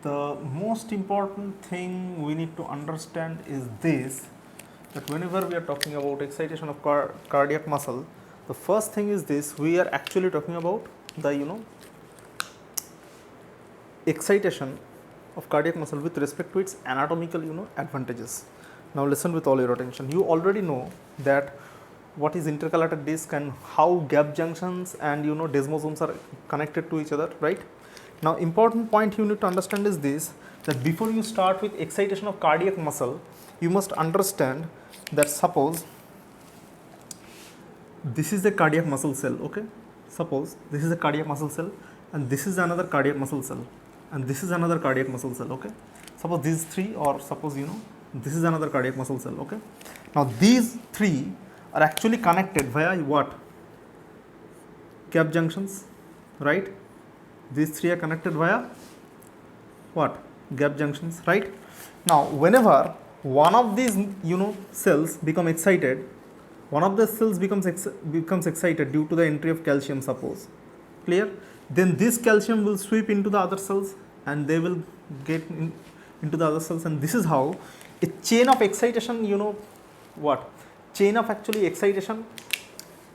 the most important thing we need to understand is this, that whenever we are talking about excitation of cardiac muscle, the first thing is this, we are actually talking about the excitation of cardiac muscle with respect to its anatomical advantages. Now listen with all your attention. You already know that what is intercalated disc and how gap junctions and desmosomes are connected to each other, right? Now important point you need to understand is this, that before you start with excitation of cardiac muscle, you must understand that suppose this is a cardiac muscle cell, okay? Suppose this is a cardiac muscle cell and this is another cardiac muscle cell and this is another cardiac muscle cell, okay? Suppose these three, or suppose this is another cardiac muscle cell, okay? Now these three are actually connected via what? Gap junctions, right? These three are connected via what? Gap junctions, right? Now whenever one of these cells become excited, one of the cells becomes excited due to the entry of calcium, suppose, clear? Then this calcium will sweep into the other cells and they will get into the other cells, and this is how a chain of excitation, chain of actually excitation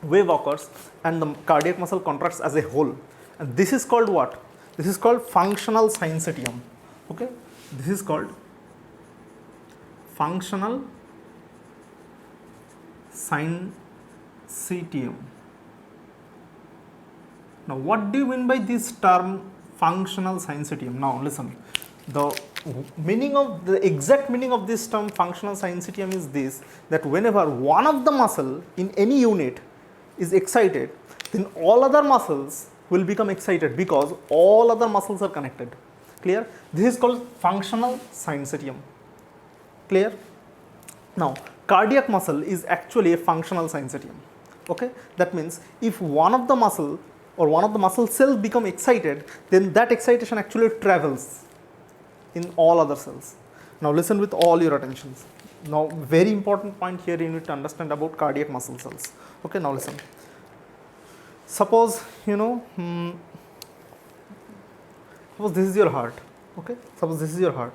wave occurs and the cardiac muscle contracts as a whole, and this is called what? This is called functional syncytium, okay? This is called functional syncytium. Now what do you mean by this term functional syncytium? Now listen, the exact meaning of this term functional syncytium is this, that whenever one of the muscle in any unit is excited, then all other muscles will become excited because all other muscles are connected, clear? This is called functional syncytium, clear? Now cardiac muscle is actually a functional syncytium, okay? That means if one of the muscle or one of the muscle cells become excited, then that excitation actually travels in all other cells. Now listen with all your attentions. Now very important point here you need to understand about cardiac muscle cells, okay? Now listen, suppose suppose this is your heart, okay? Suppose this is your heart.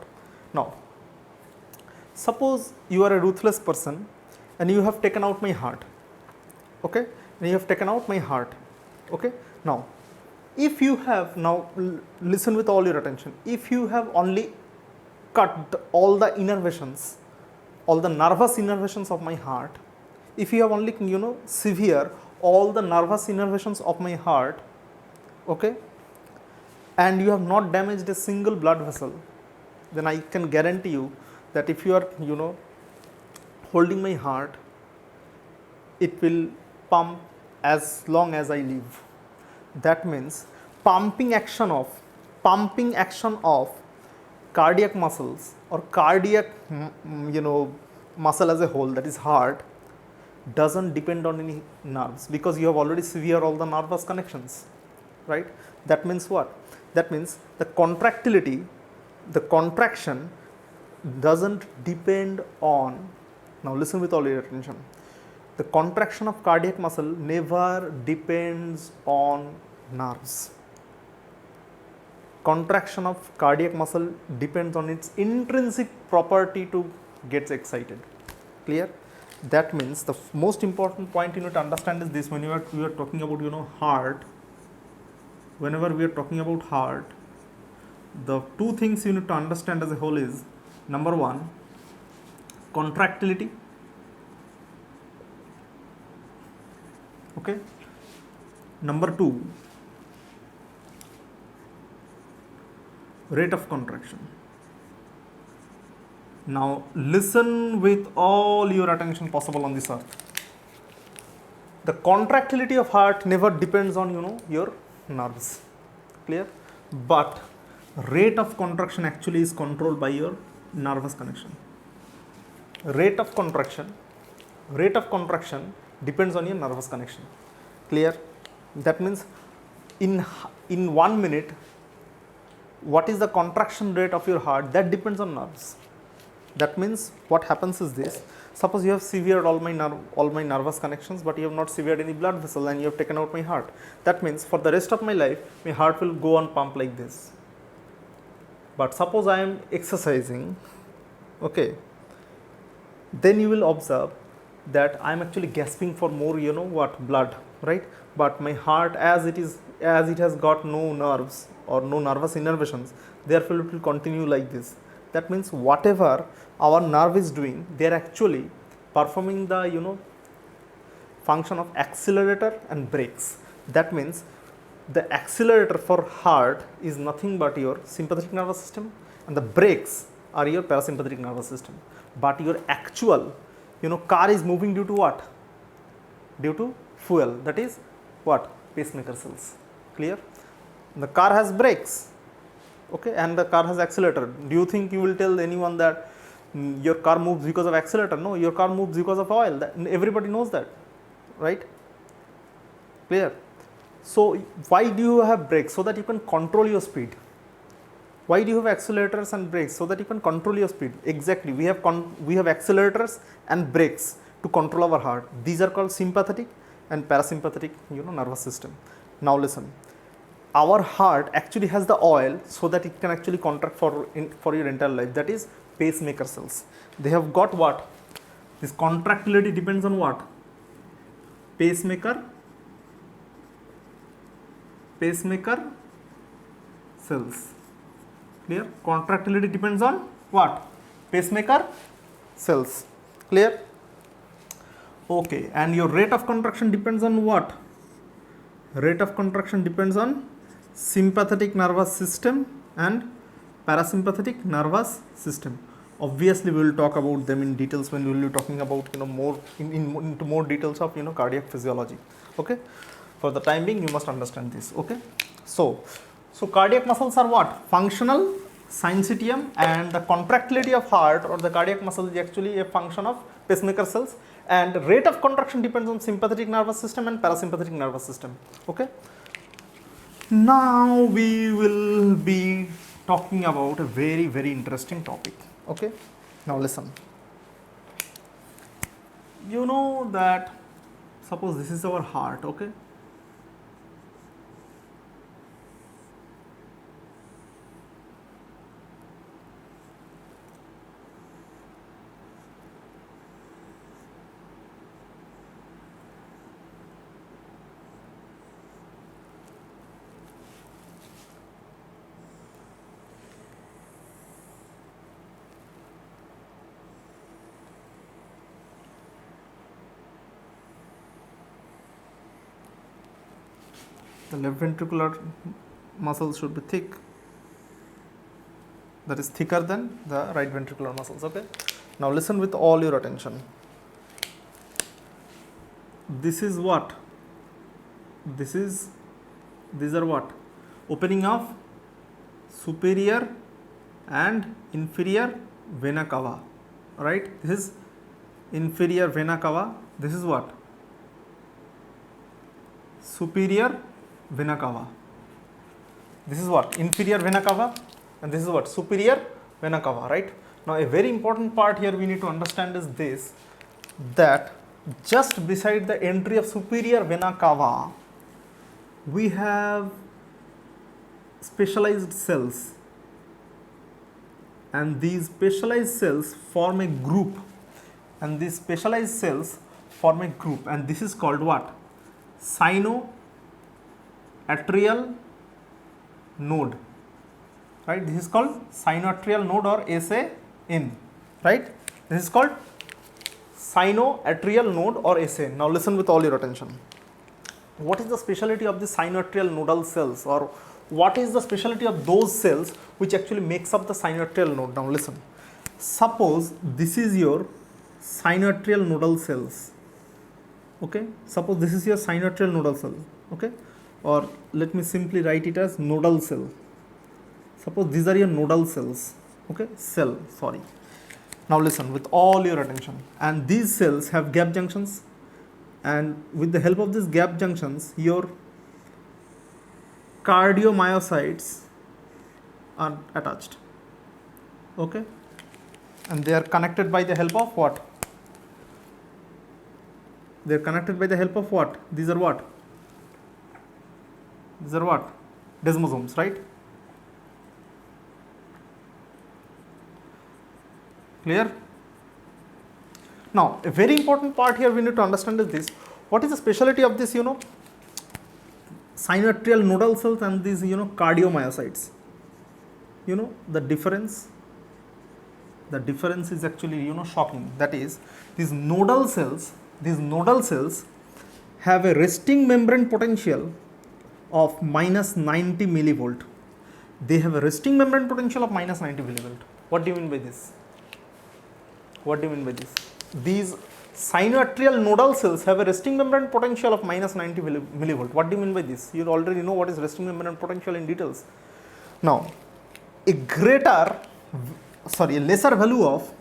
Now suppose you are a ruthless person and you have taken out my heart, okay? And you have taken out my heart, okay? Now if you have, now listen with all your attention, if you have only cut all the innervations, all the nervous innervations of my heart, if you have only severe all the nervous innervations of my heart, okay, and you have not damaged a single blood vessel, then I can guarantee you that if you are holding my heart, it will pump as long as I live. That means pumping action of cardiac muscles or cardiac muscle as a whole, that is heart, doesn't depend on any nerves because you have already severed all the nervous connections, right? That means what? That means the contractility, the contraction doesn't depend on, now listen with all your attention, the contraction of cardiac muscle never depends on nerves. Contraction of cardiac muscle depends on its intrinsic property to get excited, clear? That means the most important point you need to understand is this, when we are talking about heart, whenever we are talking about heart, the two things you need to understand as a whole is, number one, contractility, okay? Number two, rate of contraction. Now listen with all your attention possible on this earth. The contractility of heart never depends on your nerves, clear? But rate of contraction actually is controlled by your nervous connection. Rate of contraction depends on your nervous connection, clear? That means in 1 minute, what is the contraction rate of your heart, that depends on nerves. That means what happens is this, suppose you have severed all my nervous connections, but you have not severed any blood vessel and you have taken out my heart. That means for the rest of my life, my heart will go on pump like this. But suppose I am exercising, okay, then you will observe that I am actually gasping for more, blood, right? But my heart, as it has got no nerves or no nervous innervations, therefore it will continue like this. That means whatever our nerve is doing, they are actually performing the, function of accelerator and brakes. That means the accelerator for heart is nothing but your sympathetic nervous system, and the brakes are your parasympathetic nervous system. But your actual, car is moving due to what? Due to fuel, that is what? Pacemaker cells. Clear? The car has brakes, okay, and the car has accelerator. Do you think you will tell anyone that your car moves because of accelerator? No, your car moves because of oil. Everybody knows that, right? Clear? So why do you have brakes? So that you can control your speed. Why do you have accelerators and brakes? So that you can control your speed. Exactly. We have accelerators and brakes to control our heart. These are called sympathetic and parasympathetic, nervous system. Now listen. Our heart actually has the oil so that it can actually contract for your entire life. That is pacemaker cells. They have got what? This contractility depends on what? Pacemaker cells. Clear? Contractility depends on what? Pacemaker cells. Clear? Okay, and your rate of contraction depends on what? Rate of contraction depends on sympathetic nervous system and parasympathetic nervous system. Obviously, we will talk about them in details when we will be talking about more into more details of cardiac physiology. Okay, for the time being, you must understand this. Okay, so cardiac muscles are what? Functional syncytium, and the contractility of heart or the cardiac muscle is actually a function of pacemaker cells, and rate of contraction depends on sympathetic nervous system and parasympathetic nervous system. Okay. Now we will be talking about a very, very interesting topic. Okay. Now listen. You know that suppose this is our heart. Okay. The left ventricular muscles should be thick, that is thicker than the right ventricular muscles. Okay. Now listen with all your attention. This is what? These are what? Opening of superior and inferior vena cava, right? This is inferior vena cava. This is what? Superior vena cava. This is what? Inferior vena cava, and this is what? Superior vena cava, right? Now a very important part here we need to understand is this, that just beside the entry of superior vena cava, we have specialized cells, and these specialized cells form a group, and this is called what? Sinoatrial node, right? This is called sinoatrial node or SAN, right? This is called sinoatrial node or SAN. Now listen with all your attention. What is the specialty of the sinoatrial nodal cells, or what is the specialty of those cells which actually makes up the sinoatrial node? Now listen. Suppose this is your sinoatrial nodal cells. Okay, suppose this is your sinoatrial nodal cell. Okay, or let me simply write it as nodal cell. Suppose these are your nodal cells. Okay, sorry. Now listen with all your attention, and these cells have gap junctions, and with the help of these gap junctions, your cardiomyocytes are attached. Okay, and they are connected by the help of what? They are connected by the help of what? These are what? These are what? Desmosomes, right? Clear? Now, a very important part here we need to understand is this. What is the specialty of this, synoatrial nodal cells and these, cardiomyocytes? The difference is actually, shocking. That is, these nodal cells have a resting membrane potential of minus 90 millivolt. They have a resting membrane potential of minus 90 millivolt. What do you mean by this? These synoatrial nodal cells have a resting membrane potential of minus 90 millivolt. What do you mean by this? You already know what is resting membrane potential in details. Now, a lesser value of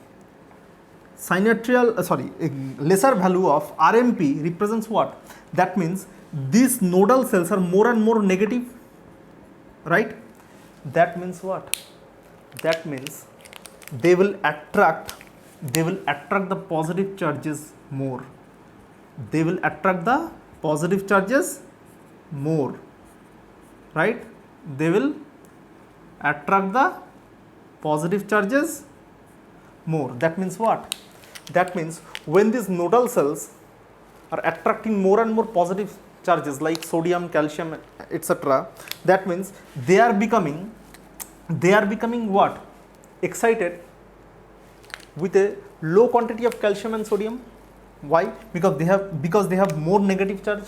lesser value of RMP represents what? That means these nodal cells are more and more negative, right? That means what? That means they will attract the positive charges more. They will attract the positive charges more, right? They will attract the positive charges more. That means what? That means when these nodal cells are attracting more and more positive charges like sodium, calcium, etc., that means they are becoming what? Excited with a low quantity of calcium and sodium. Why? Because they have more negative charge,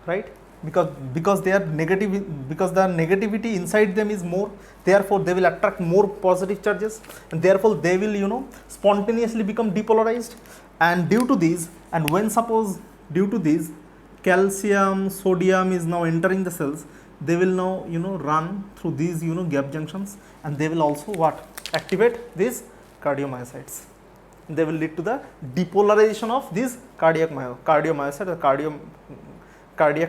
right? Because the negativity inside them is more, therefore they will attract more positive charges, and therefore they will spontaneously become depolarized. And due to these, calcium, sodium is now entering the cells, they will now run through these gap junctions, and they will also what? Activate these cardiomyocytes. They will lead to the depolarization of these cardiac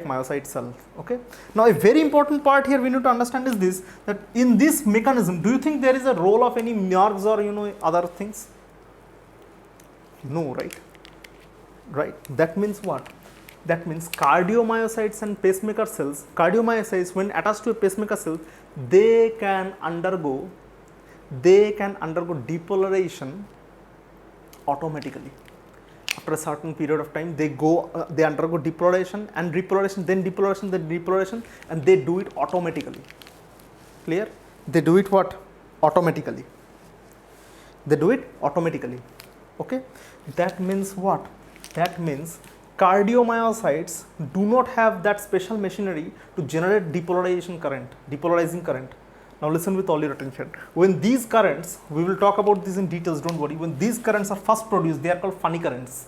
myocyte cells. Okay. Now, a very important part here we need to understand is this, that in this mechanism, do you think there is a role of any nerves or other things? No, right? Right. That means what? That means cardiomyocytes and pacemaker cells. Cardiomyocytes, when attached to a pacemaker cell, they can undergo depolarization automatically. After a certain period of time, they undergo depolarization and repolarization, then depolarization, and they do it automatically. Clear? They do it what? Automatically. They do it automatically. Okay? That means what? That means cardiomyocytes do not have that special machinery to generate depolarizing current. Now listen with all your attention. When these currents, we will talk about this in details, don't worry. When these currents are first produced, they are called funny currents.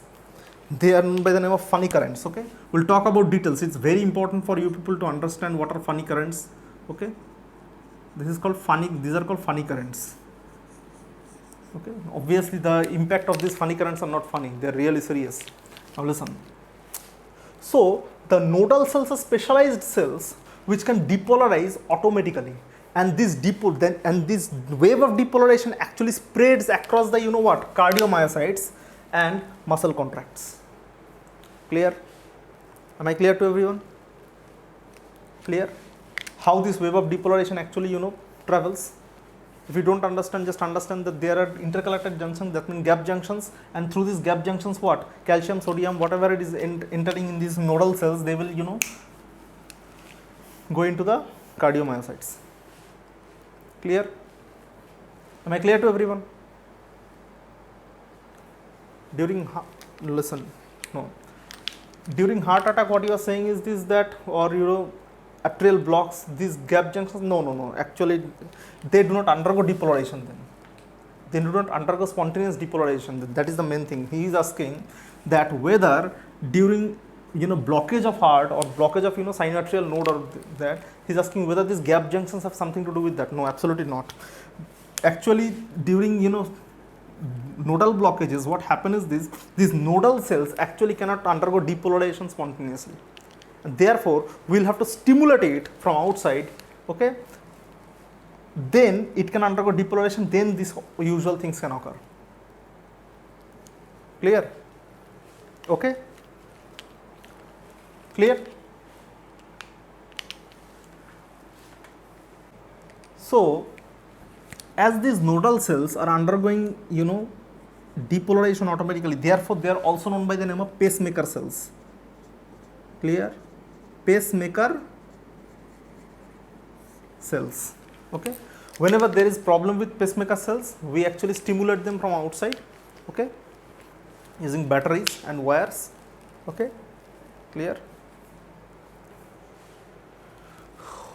They are known by the name of funny currents, okay? We'll talk about details. It's very important for you people to understand what are funny currents, okay? These are called funny currents. Okay? Obviously, the impact of these funny currents are not funny. They are really serious. Now listen. So, the nodal cells are specialized cells which can depolarize automatically. And this wave of depolarization actually spreads across the cardiomyocytes and muscle contracts. Clear? Am I clear to everyone? Clear? How this wave of depolarization actually travels? If you don't understand, just understand that there are interconnected junctions, that means gap junctions, and through these gap junctions what? Calcium, sodium, whatever it is entering in these nodal cells, they will go into the cardiomyocytes. Clear? Am I clear to everyone? During heart attack, what you are saying is this, that, or arterial blocks, these gap junctions, no. Actually, they do not undergo depolarization then. They do not undergo spontaneous depolarization. That is the main thing. He is asking that whether during blockage of heart or blockage of synoatrial node or that, he's asking whether these gap junctions have something to do with that. No, absolutely not. Actually, during nodal blockages, what happens is these nodal cells actually cannot undergo depolarization spontaneously, and therefore we will have to stimulate it from outside. Okay, then it can undergo depolarization, then these usual things can occur. Clear? Okay, clear? So as these nodal cells are undergoing, you know, depolarization automatically, therefore they are also known by the name of pacemaker cells. Clear? Pacemaker cells. Okay, whenever there is problem with pacemaker cells, we actually stimulate them from outside, okay, using batteries and wires. Okay, clear?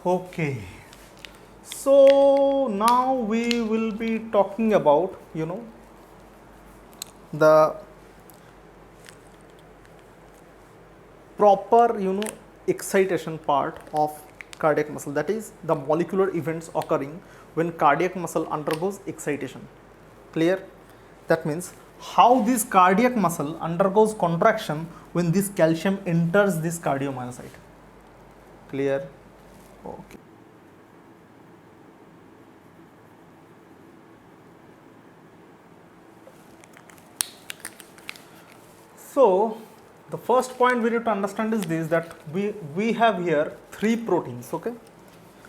Okay, so now we will be talking about, you know, the proper, you know, excitation part of cardiac muscle, that is the molecular events occurring when cardiac muscle undergoes excitation. Clear? That means how this cardiac muscle undergoes contraction when this calcium enters this cardiomyocyte. Clear? Okay. So the first point we need to understand is this, that we have here 3 proteins. Okay,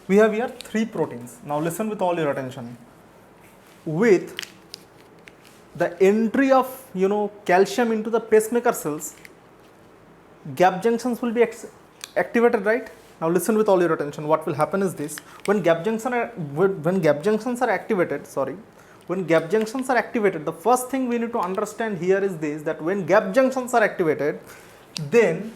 we have here 3 proteins. Now listen with all your attention. With the entry of, you know, calcium into the pacemaker cells, gap junctions will be activated, right? Now listen with all your attention. What will happen is this: when gap junctions are activated, when gap junctions are activated, the first thing we need to understand here is this, that when gap junctions are activated, then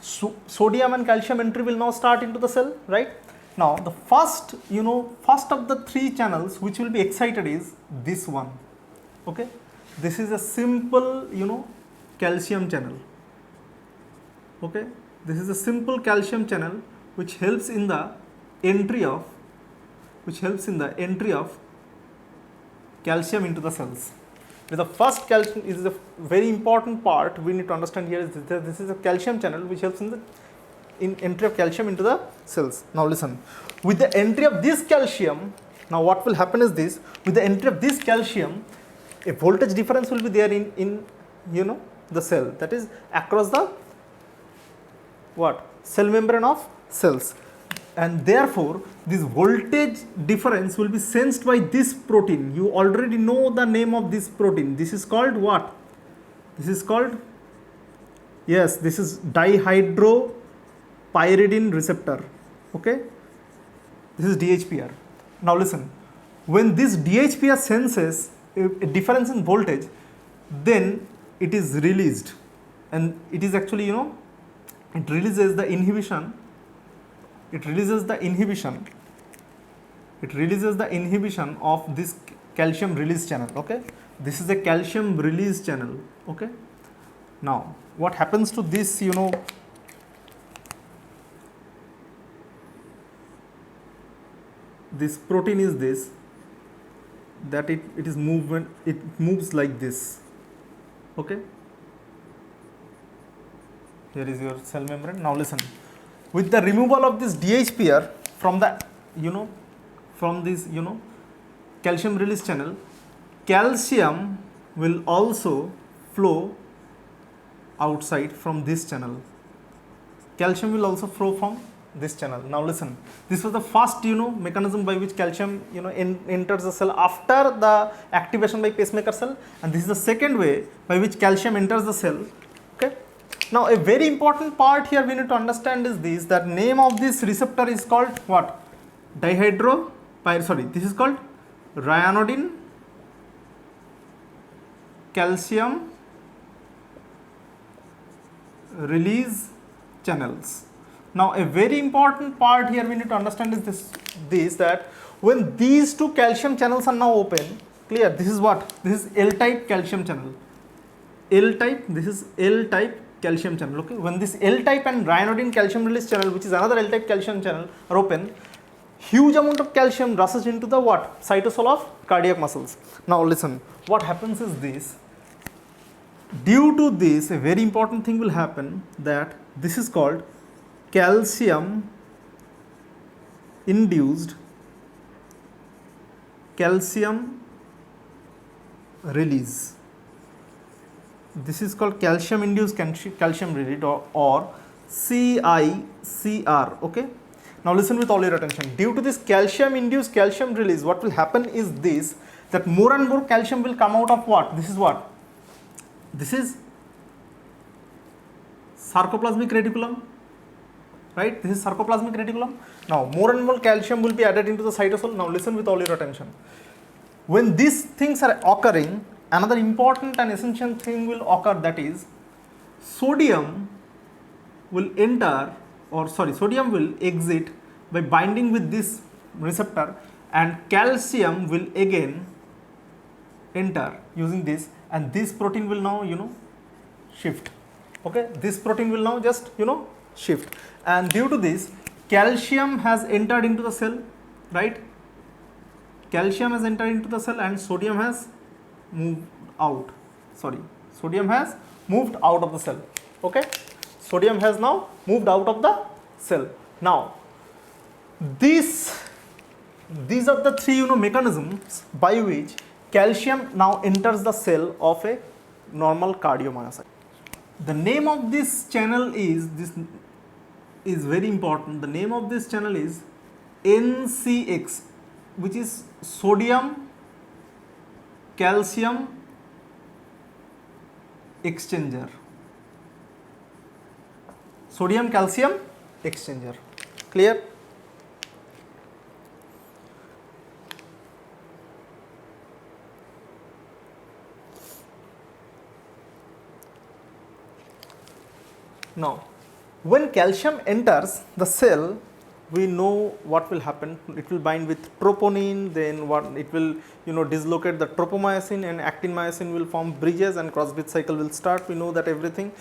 sodium and calcium entry will now start into the cell, right? Now the first of the 3 channels which will be excited is this one. Okay, this is a simple, you know, calcium channel. Okay, this is a simple calcium channel which helps in the entry of calcium into the cells. The first calcium is a very important part we need to understand here, is that this is a calcium channel which helps in the entry of calcium into the cells. Now listen, with the entry of this calcium, now what will happen is this: with the entry of this calcium, a voltage difference will be there in you know, the cell, that is across the what, cell membrane of cells, and therefore this voltage difference will be sensed by this protein. You already know the name of this protein. This is called what? This is called, yes, this is dihydropyridine receptor. Okay, this is DHPR. Now listen, when this DHPR senses a difference in voltage, then it is released, and it is actually, you know, it releases the inhibition of this calcium release channel. Okay, this is a calcium release channel. Okay, now what happens to this, you know, this protein is this, that it moves like this. Okay, here is your cell membrane. Now listen, with the removal of this DHPR from the, you know, from this, you know, calcium release channel, calcium will also flow outside from this channel. Calcium will also flow from this channel. Now listen, this was the first, you know, mechanism by which calcium, you know, enters the cell after the activation by pacemaker cell, and this is the second way by which calcium enters the cell. Okay, now a very important part here we need to understand is this, that name of this receptor is called what? This is called ryanodine calcium release channels. Now a very important part here we need to understand is this, that when these 2 calcium channels are now open, clear, this is what? This is L-type calcium channel. This is L-type calcium channel. Okay, when this L-type and ryanodine calcium release channel, which is another L-type calcium channel, are open, huge amount of calcium rushes into the what? Cytosol of cardiac muscles. Now listen, what happens is this: due to this, a very important thing will happen, that this is called calcium induced calcium release. This is called calcium induced calcium release, or CICR. Okay, Now listen with all your attention. Due to this calcium induced calcium release, what will happen is this, that more and more calcium will come out of what? This is what? This is sarcoplasmic reticulum, right? This is sarcoplasmic reticulum. Now more and more calcium will be added into the cytosol. Now listen with all your attention. When these things are occurring, another important and essential thing will occur, that is sodium will enter, or sorry, sodium will exit by binding with this receptor, and calcium will again enter using this, and this protein will now shift. Okay, this protein will now just shift, and due to this calcium has entered into the cell, right? Calcium has entered into the cell and sodium has moved out. Sorry, sodium has moved out of the cell. Okay, sodium has now moved out of the cell. Now these are the three mechanisms by which calcium now enters the cell of a normal cardiomyocyte. The name of this channel is very important. The name of this channel is NCX, which is sodium calcium exchanger. Sodium calcium exchanger. Clear? Now, when calcium enters the cell, we know what will happen. It will bind with troponin, then what it will dislocate the tropomyosin, and actin myosin will form bridges and cross bridge cycle will start. We know that everything.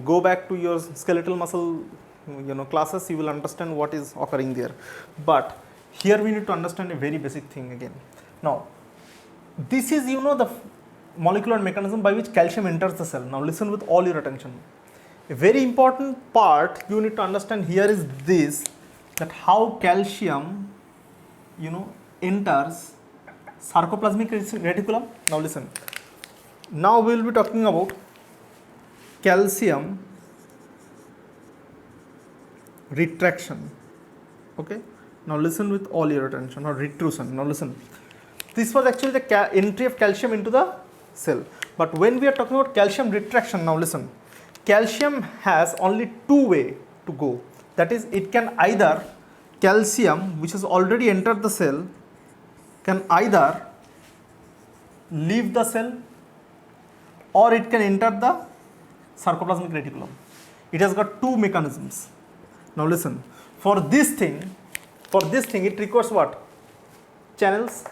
Go back to your skeletal muscle classes, you will understand what is occurring there. But here we need to understand a very basic thing again. Now this is the molecular mechanism by which calcium enters the cell. Now listen with all your attention. A very important part you need to understand here is this, that how calcium enters sarcoplasmic reticulum. Now listen, now we will be talking about calcium retraction. Okay, now listen with all your attention, or retrusion. Now listen, this was actually the entry of calcium into the cell, but when we are talking about calcium retraction, now listen, calcium has only two ways to go. That is, it can either, calcium which has already entered the cell can either leave the cell, or it can enter the sarcoplasmic reticulum. It has got two mechanisms. Now listen, for this thing it requires what? Channels,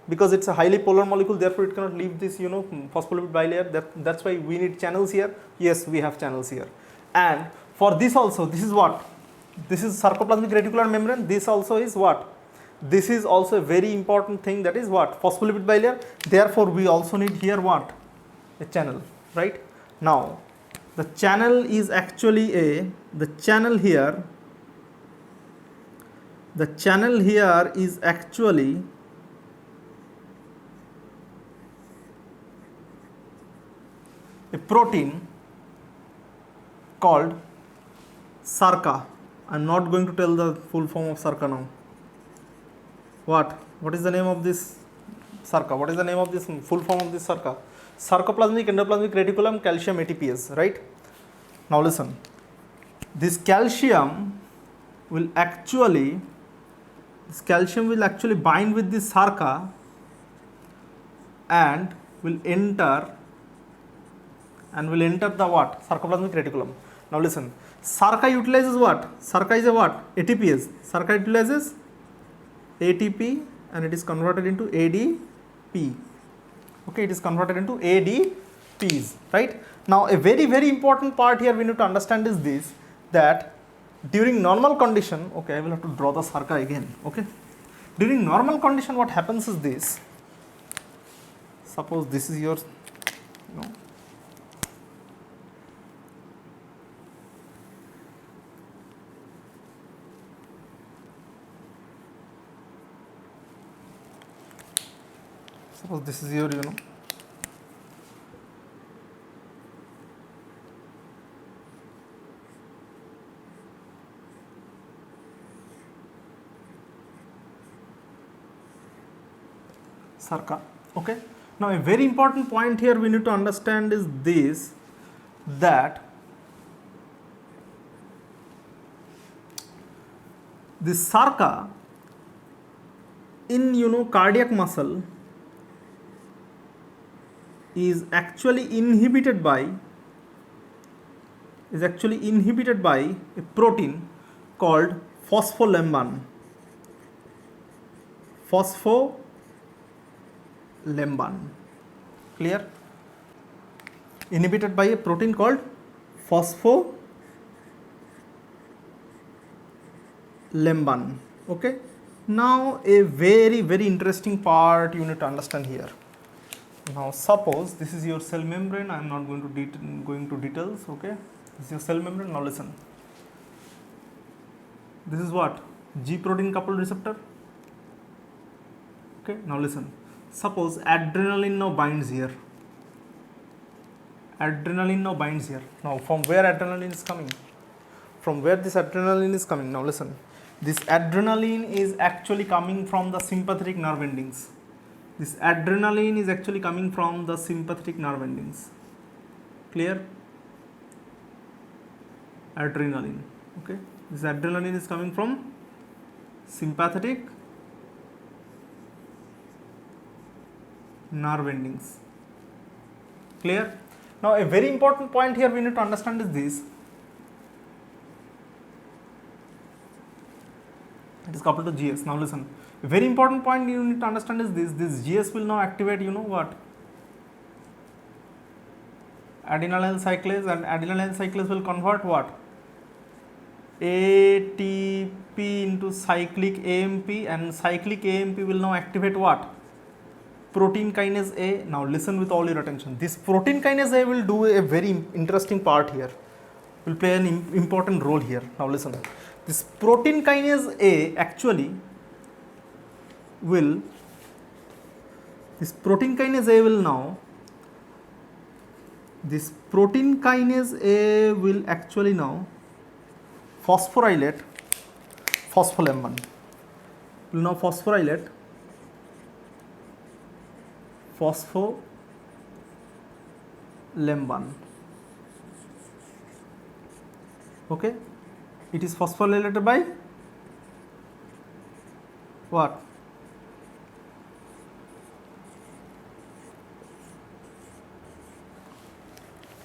because it's a highly polar molecule, therefore it cannot leave this phospholipid bilayer. That's why we need channels here. Yes, we have channels here. And for this also, this is what? This is sarcoplasmic reticular membrane. This also is what? This is also a very important thing, that is what? Phospholipid bilayer. Therefore we also need here what? A channel, right? Now the channel is actually the channel here is actually a protein called SARCA. I am not going to tell the full form of SARCA now. What is the name of this SARCA? What is the name of this full form of this SARCA? Sarcoplasmic endoplasmic reticulum calcium ATPase, right? Now listen, this calcium will actually bind with this SARCA and will enter the what? Sarcoplasmic reticulum. Now listen, SARCA utilizes what? SARCA is a what? ATPase. SARCA utilizes ATP and it is converted into ADP. Okay, it is converted into ADPs, right? Now a very, very important part here we need to understand is this, that during normal condition, okay, I will have to draw the SARCA again, okay. During normal condition, what happens is this. Suppose this is your, suppose this is your, Sarka. Okay. Now a very important point here we need to understand is this, that this Sarka in cardiac muscle is actually inhibited by a protein called phospholemban. Clear? Inhibited by a protein called phospholemban. Okay. Now a very interesting part you need to understand here. Now suppose this is your cell membrane. I am not going to details. Okay. This is your cell membrane. Now listen. This is what? G protein coupled receptor. Okay. Now listen. Suppose adrenaline now binds here. Now from where adrenaline is coming? From where this adrenaline is coming? Now listen. This adrenaline is actually coming from the sympathetic nerve endings. Clear? Adrenaline. Okay. This adrenaline is coming from sympathetic nerve endings. Clear? Now a very important point here we need to understand is this. It is coupled to GS. Now listen. A very important point you need to understand is this. This GS will now activate what? Adenylyl cyclase, and adenylyl cyclase will convert what? ATP into cyclic AMP, and cyclic AMP will now activate what? Protein kinase A. Now listen with all your attention. This protein kinase A will do a very interesting part here. Will play an important role here. Now listen. This protein kinase A actually will actually now phosphorylate phospholemban. Will now phosphorylate phospholemban. Okay. It is phosphorylated by what?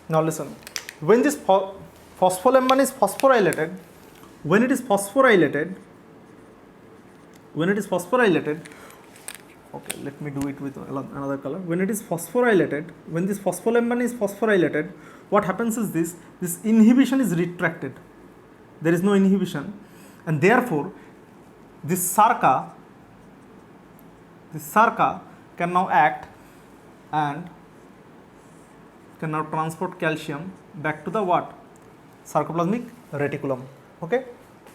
Now listen. When this phospholemban is phosphorylated, when it is phosphorylated, okay, let me do it with another color. When it is phosphorylated, when this phospholemban is phosphorylated, what happens is this inhibition is retracted. There is no inhibition, and therefore this Sarka can now act and can now transport calcium back to the what? Sarcoplasmic reticulum. Okay,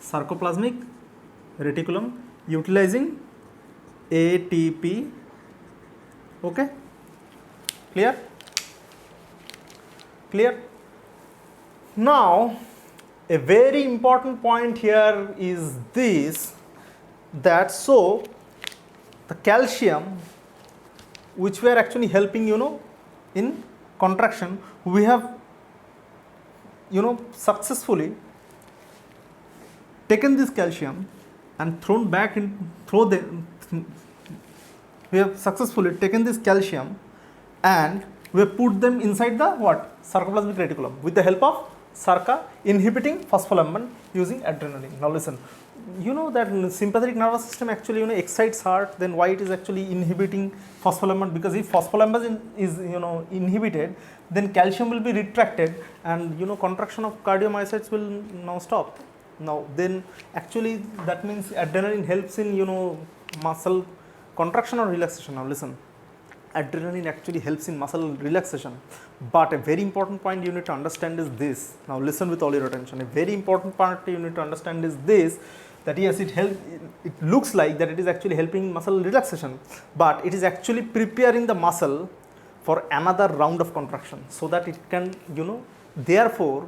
sarcoplasmic reticulum utilizing ATP. Okay, clear? Now a very important point here is this, that so the calcium which we are actually helping in contraction, we have successfully taken this calcium and we have successfully taken this calcium and we have put them inside the what? Sarcoplasmic reticulum with the help of Sarka inhibiting phospholemban using adrenaline. Now listen, that sympathetic nervous system actually excites heart, then why it is actually inhibiting phospholemban? Because if phospholemban is inhibited, then calcium will be retracted and contraction of cardiomyocytes will now stop. Now then actually that means adrenaline helps in muscle contraction or relaxation. Now listen, adrenaline actually helps in muscle relaxation, but a very important point you need to understand is this. Now listen with all your attention. A very important part you need to understand is this, that yes, it looks like that it is actually helping muscle relaxation, but it is actually preparing the muscle for another round of contraction so that it can therefore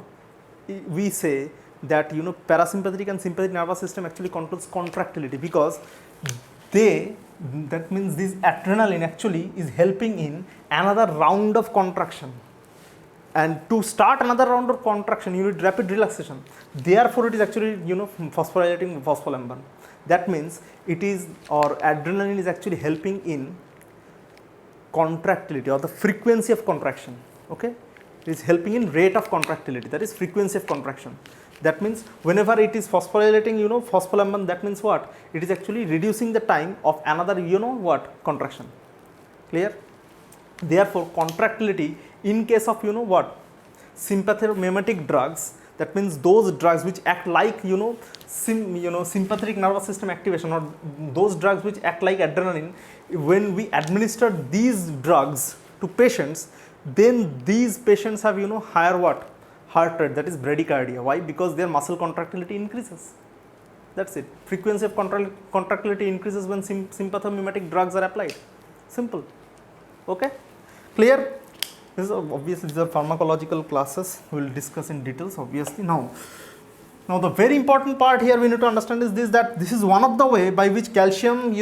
we say that parasympathetic and sympathetic nervous system actually controls contractility, because they, that means this adrenaline actually is helping in another round of contraction. And to start another round of contraction, you need rapid relaxation. Therefore, it is actually, phosphorylating phospholamban. That means it is, or adrenaline is actually helping in contractility or the frequency of contraction. Okay, it is helping in rate of contractility, that is frequency of contraction. That means whenever it is phosphorylating, phospholamban, that means what? It is actually reducing the time of another, contraction. Clear? Therefore, contractility in case of, sympathogenic drugs, that means those drugs which act like, sympathetic nervous system activation, or those drugs which act like adrenaline, when we administer these drugs to patients, then these patients have, higher what? Heart rate, that is bradycardia. Why? Because their muscle contractility increases. That's it. Frequency of contractility increases when sympathomimetic drugs are applied. Simple. Okay? Clear? This is obviously, these are pharmacological classes. We will discuss in details, obviously. Now the very important part here we need to understand is this, that this is one of the way by which calcium,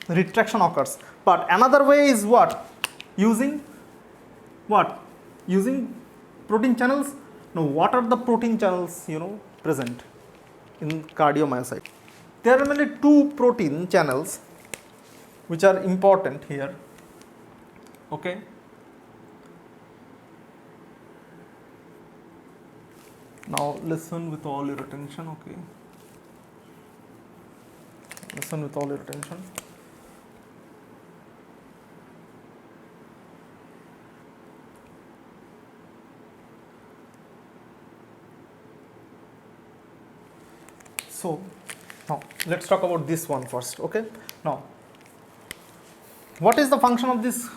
retraction occurs. But another way is what? Using what? Using protein channels. Now, what are the protein channels, present in cardiomyocyte? There are mainly two protein channels which are important here. Okay. Now, listen with all your attention. Okay. Listen with all your attention. So, now let's talk about this one first. Okay. Now, what is the function of this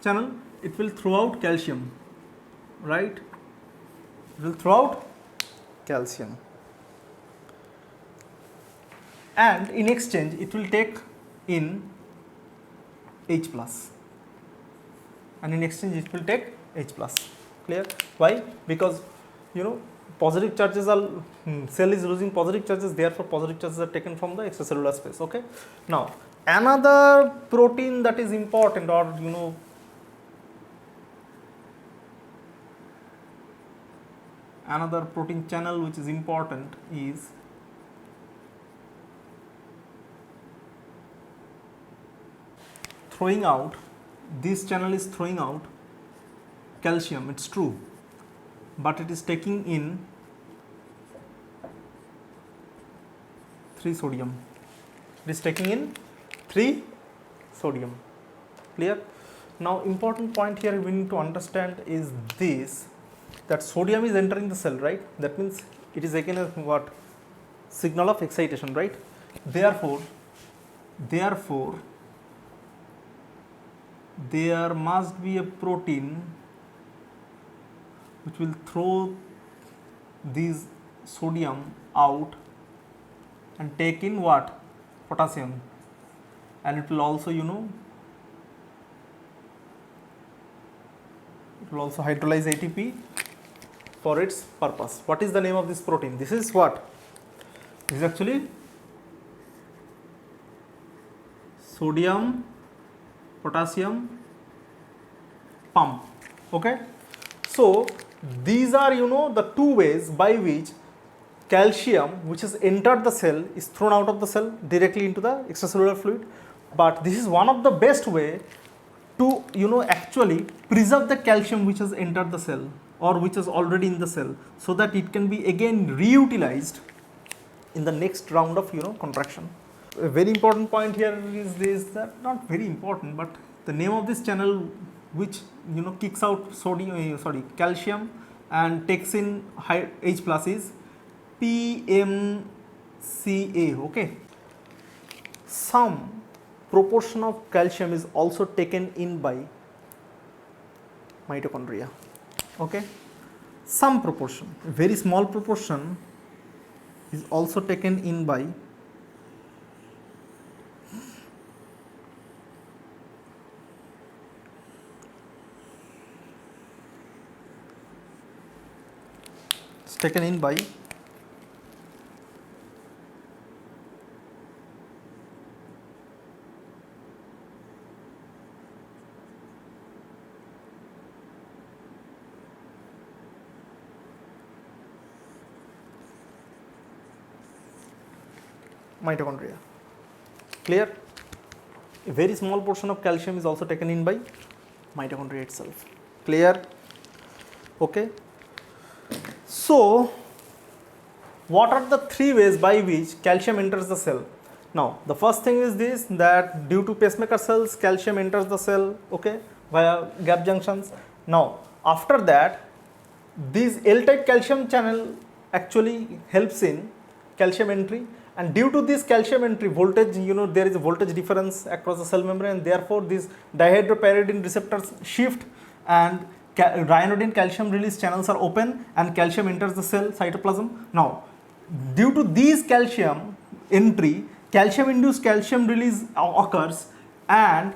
channel? It will throw out calcium, right? It will throw out calcium, and in exchange it will take in H plus, and in exchange it will take H plus. Clear? Why? Because positive charges are, cell is losing positive charges, therefore positive charges are taken from the extracellular space. Okay. Now, another protein that is important, or another protein channel which is important is throwing out, this channel is throwing out calcium, it's true, but it is taking in 3 sodium. It is taking in 3 sodium. Clear? Now, important point here we need to understand is this, that sodium is entering the cell, right? That means it is again a what? Signal of excitation, right? Therefore, there must be a protein which will throw these sodium out and take in what? Potassium, and it will also, it will also hydrolyze ATP for its purpose. What is the name of this protein? This is what? This is actually sodium potassium pump. Okay. So, these are, the two ways by which calcium which has entered the cell is thrown out of the cell directly into the extracellular fluid. But this is one of the best way to, actually preserve the calcium which has entered the cell or which is already in the cell, so that it can be again reutilized in the next round of, contraction. A very important point here is this, that not very important, but the name of this channel which, kicks out calcium and takes in H plus is PMCA. Okay. Some proportion of calcium is also taken in by mitochondria. Okay. Some proportion, a very small proportion, is also taken in by mitochondria. Clear? A very small portion of calcium is also taken in by mitochondria itself. Clear? Okay. So, what are the three ways by which calcium enters the cell? Now, the first thing is this, that due to pacemaker cells, calcium enters the cell, okay, via gap junctions. Now, after that, this L-type calcium channel actually helps in calcium entry, and due to this calcium entry, voltage, you know, there is a voltage difference across the cell membrane, and therefore these dihydropyridine receptors shift, and ryanodine calcium release channels are open, and calcium enters the cell cytoplasm. Now, due to these calcium entry, calcium induced calcium release occurs, and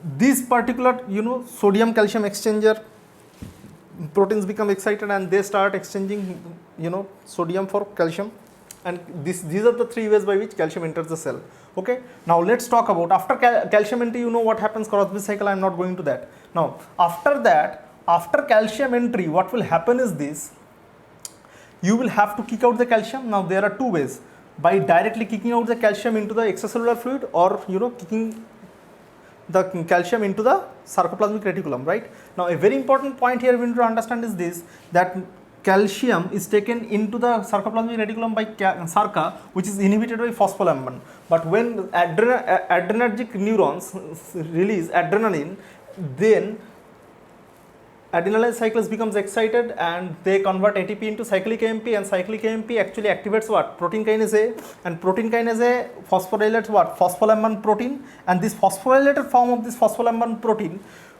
this particular, you know, sodium calcium exchanger proteins become excited, and they start exchanging, you know, sodium for calcium, and these are the three ways by which calcium enters the cell. Okay, now let's talk about after calcium entry. You know what happens, Crosby cycle. I am not going to that. Now, after that, after calcium entry, what will happen is this: you will have to kick out the calcium. Now, there are two ways: by directly kicking out the calcium into the extracellular fluid, or, you know, kicking the calcium into the sarcoplasmic reticulum, right? Now, a very important point here we need to understand is this, that calcium is taken into the sarcoplasmic reticulum by SARCA, which is inhibited by phospholamban. But when adrenergic neurons release adrenaline, then adrenaline cycles becomes excited, and they convert ATP into cyclic AMP, and cyclic AMP actually activates what? Protein kinase A, and protein kinase A phosphorylates what? Phospholamban protein, and this phosphorylated form of this phospholamban protein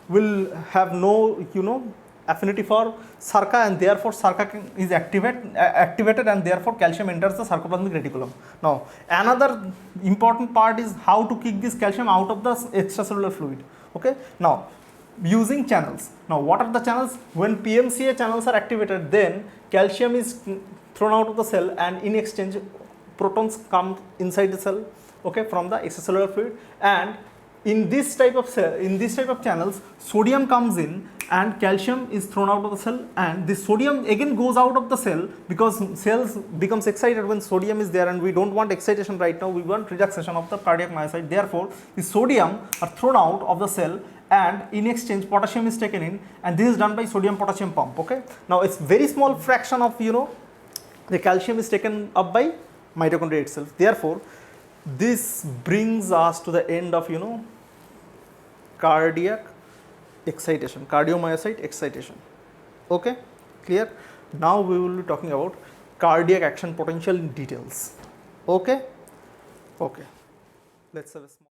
will have no, you know, affinity for SARCA, and therefore SARCA is activated, and therefore calcium enters the sarcoplasmic reticulum. Now, another important part is how to kick this calcium out of the extracellular fluid. Okay, now, using channels. Now, what are the channels? When PMCA channels are activated, then calcium is thrown out of the cell, and in exchange protons come inside the cell, okay, from the extracellular fluid, and in this type of cell, in this type of channels, sodium comes in and calcium is thrown out of the cell, and this sodium again goes out of the cell, because cells becomes excited when sodium is there, and we don't want excitation right now, we want relaxation of the cardiac myocyte. Therefore, the sodium are thrown out of the cell, and in exchange potassium is taken in, and this is done by sodium potassium pump. Okay, now it's very small fraction of, you know, the calcium is taken up by mitochondria itself. Therefore, this brings us to the end of, you know, cardiac excitation, cardiomyocyte excitation. Okay, clear? Now we will be talking about cardiac action potential in details. Okay, let's have a small